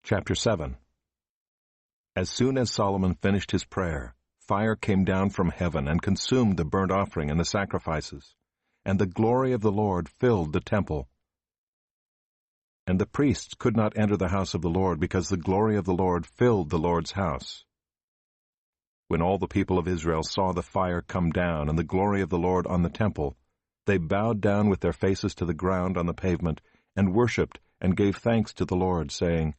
Chapter 7. As soon as Solomon finished his prayer, fire came down from heaven and consumed the burnt offering and the sacrifices, and the glory of the Lord filled the temple. And the priests could not enter the house of the Lord because the glory of the Lord filled the Lord's house. When all the people of Israel saw the fire come down and the glory of the Lord on the temple, they bowed down with their faces to the ground on the pavement and worshipped and gave thanks to the Lord, saying,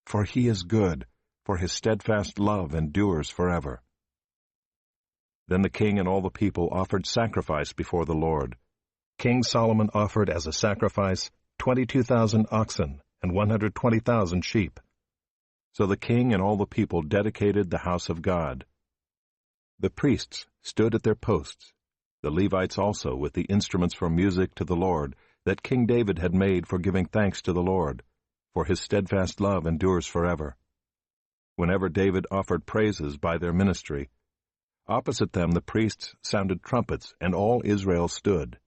"For he is good, for his steadfast love endures forever." Then the king and all the people offered sacrifice before the Lord. King Solomon offered as a sacrifice 22,000 oxen and 120,000 sheep. So the king and all the people dedicated the house of God. The priests stood at their posts, the Levites also with the instruments for music to the Lord that King David had made for giving thanks to the Lord, for his steadfast love endures forever. Whenever David offered praises by their ministry, opposite them the priests sounded trumpets, and all Israel stood.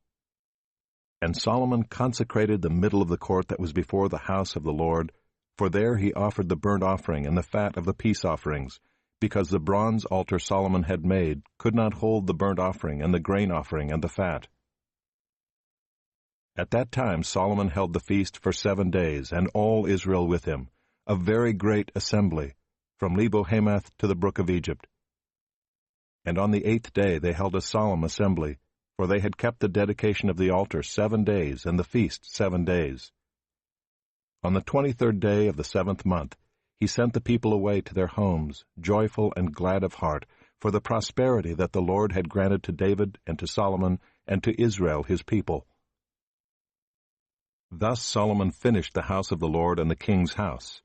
And Solomon consecrated the middle of the court that was before the house of the Lord, for there he offered the burnt offering and the fat of the peace offerings, because the bronze altar Solomon had made could not hold the burnt offering and the grain offering and the fat. At that time Solomon held the feast for 7 days, and all Israel with him, a very great assembly, from Lebo-Hamath to the brook of Egypt. And on the 8th day they held a solemn assembly, for they had kept the dedication of the altar 7 days, and the feast 7 days. On the 23rd day of the 7th month he sent the people away to their homes, joyful and glad of heart, for the prosperity that the Lord had granted to David and to Solomon and to Israel his people. Thus Solomon finished the house of the Lord and the king's house.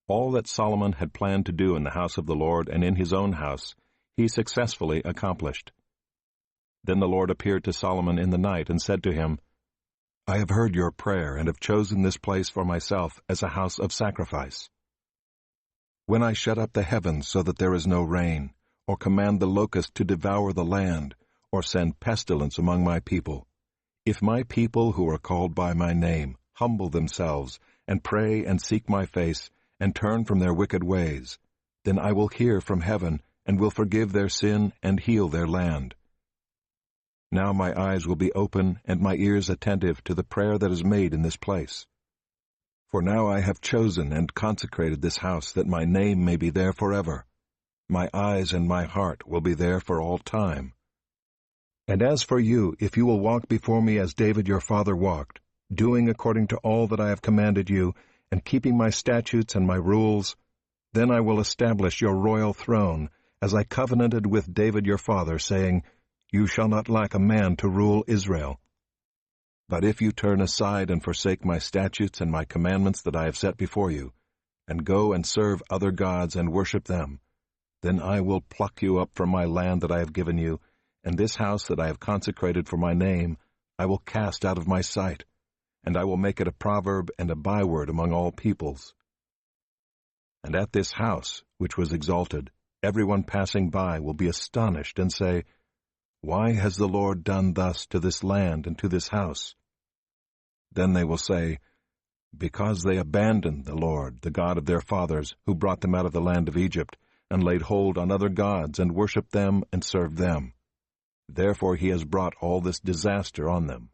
All that Solomon had planned to do in the house of the Lord and in his own house, he successfully accomplished. Then the Lord appeared to Solomon in the night and said to him, "I have heard your prayer and have chosen this place for myself as a house of sacrifice. When I shut up the heavens so that there is no rain, or command the locust to devour the land, or send pestilence among my people, if my people who are called by my name humble themselves and pray and seek my face and turn from their wicked ways, then I will hear from heaven and will forgive their sin and heal their land. Now my eyes will be open and my ears attentive to the prayer that is made in this place. For now I have chosen and consecrated this house that my name may be there forever. My eyes and my heart will be there for all time. And as for you, if you will walk before me as David your father walked, doing according to all that I have commanded you, and keeping my statutes and my rules, then I will establish your royal throne, as I covenanted with David your father, saying, You shall not lack a man to rule Israel. But if you turn aside and forsake my statutes and my commandments that I have set before you, and go and serve other gods and worship them, then I will pluck you up from my land that I have given you, and this house that I have consecrated for my name I will cast out of my sight, and I will make it a proverb and a byword among all peoples. And at this house, which was exalted, everyone passing by will be astonished and say, Why has the Lord done thus to this land and to this house? Then they will say, Because they abandoned the Lord, the God of their fathers, who brought them out of the land of Egypt, and laid hold on other gods, and worshipped them and served them. Therefore he has brought all this disaster on them.